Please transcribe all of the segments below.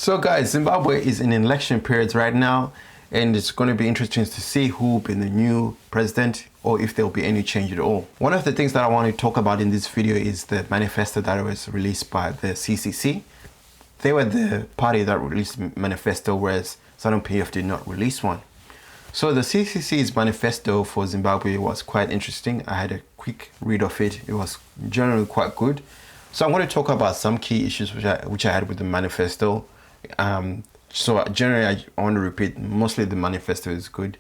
So guys, Zimbabwe is in election periods right now, and it's going to be interesting to see who will be the new president or if there will be any change at all. One of the things that I want to talk about in this video is the manifesto that was released by the CCC. They were the party that released the manifesto, whereas ZANU-PF did not release one. So the CCC's manifesto for Zimbabwe was quite interesting. I had a quick read of it. It was generally quite good. So I'm going to talk about some key issues which I had with the manifesto. So generally, I want to repeat, mostly the manifesto is good.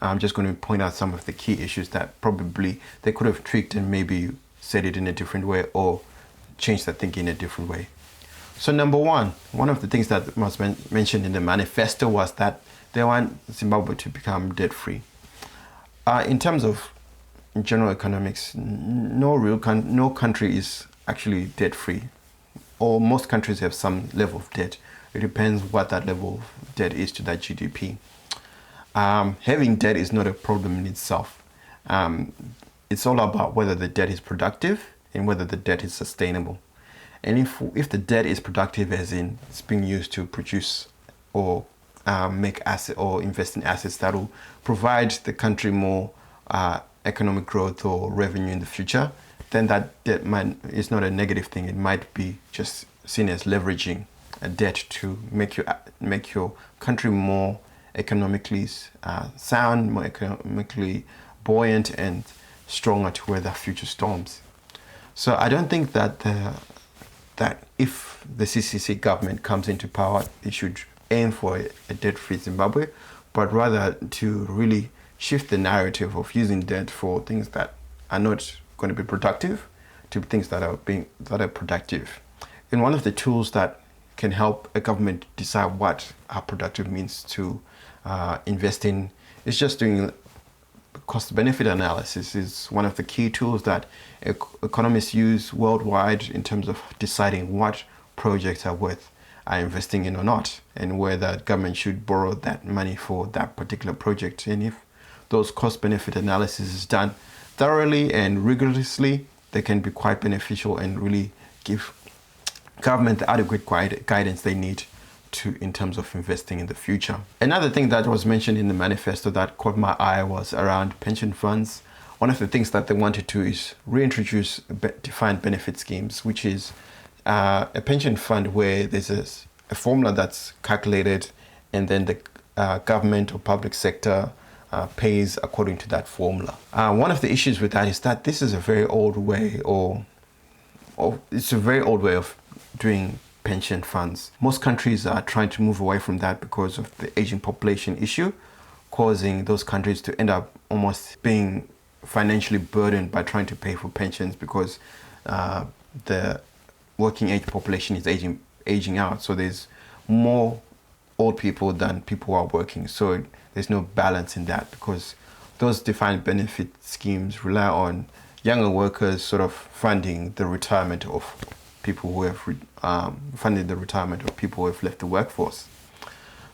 I'm just going to point out some of the key issues that probably they could have tweaked and maybe said it in a different way or changed their thinking in a different way. So number one of the things that was mentioned in the manifesto was that they want Zimbabwe to become debt-free. In terms of general economics, no country is actually debt-free, or most countries have some level of debt. It depends what that level of debt is to that GDP. Having debt is not a problem in itself. It's all about whether the debt is productive and whether the debt is sustainable. And if the debt is productive, as in it's being used to produce or make asset or invest in assets that will provide the country more economic growth or revenue in the future, then that debt is not a negative thing. It might be just seen as leveraging a debt to make your country more economically sound, more economically buoyant and stronger to weather future storms. So I don't think that that if the CCC government comes into power, it should aim for a debt-free Zimbabwe, but rather to really shift the narrative of using debt for things that are not going to be productive to things that are productive. And one of the tools that can help a government decide what productive means to invest in is just doing cost-benefit analysis. Is one of the key tools that economists use worldwide in terms of deciding what projects are worth investing in or not, and whether government should borrow that money for that particular project. And if those cost-benefit analysis is done thoroughly and rigorously, they can be quite beneficial and really give government the adequate guidance they need in terms of investing in the future. Another thing that was mentioned in the manifesto that caught my eye was around pension funds. One of the things that they wanted to is reintroduce defined benefit schemes, which is a pension fund where there's a formula that's calculated and then the government or public sector pays according to that formula. One of the issues with that is that this is a very old way of doing pension funds. Most countries are trying to move away from that because of the aging population issue, causing those countries to end up almost being financially burdened by trying to pay for pensions because the working age population is aging out. So there's more old people than people who are working. So there's no balance in that because those defined benefit schemes rely on younger workers sort of funding the retirement of people who have people who have left the workforce.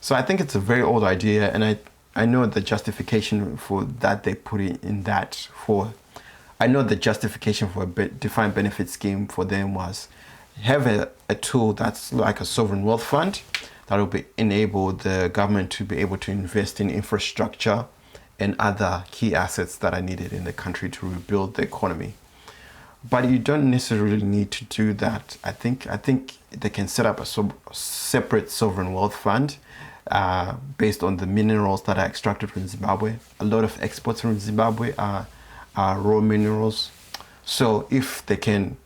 So I think it's a very old idea, and I know the justification for that they put it in that for. I know the justification for a defined benefit scheme for them was have a tool that's like a sovereign wealth fund that will enable the government to be able to invest in infrastructure and other key assets that are needed in the country to rebuild the economy. But you don't necessarily need to do that. I think they can set up a separate sovereign wealth fund based on the minerals that are extracted from Zimbabwe. A lot of exports from Zimbabwe are raw minerals. So if they can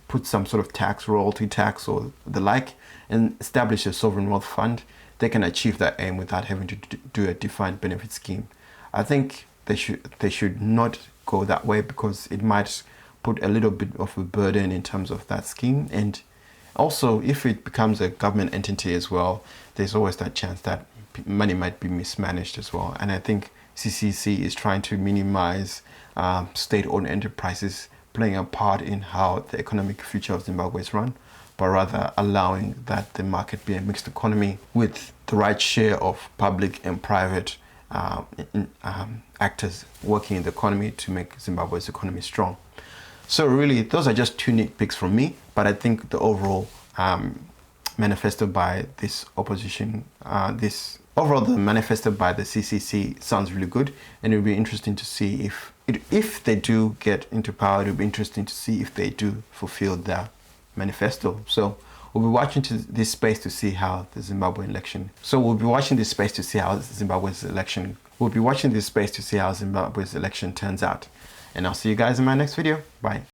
put some sort of tax, royalty tax or the like, and establish a sovereign wealth fund, they can achieve that aim without having to do a defined benefit scheme. I think they should not go that way because it might put a little bit of a burden in terms of that scheme. And also, if it becomes a government entity as well, there's always that chance that money might be mismanaged as well. And I think CCC is trying to minimize state-owned enterprises playing a part in how the economic future of Zimbabwe is run, but rather allowing that the market be a mixed economy with the right share of public and private actors working in the economy to make Zimbabwe's economy strong. So really, those are just two nitpicks from me, but I think the overall manifesto by this opposition, overall the manifesto by the CCC sounds really good, and it'll be interesting to see if they do get into power. It'll be interesting to see if they do fulfill their manifesto. So we'll be watching this space to see how the Zimbabwean election. We'll be watching this space to see how Zimbabwe's election turns out. And I'll see you guys in my next video. Bye.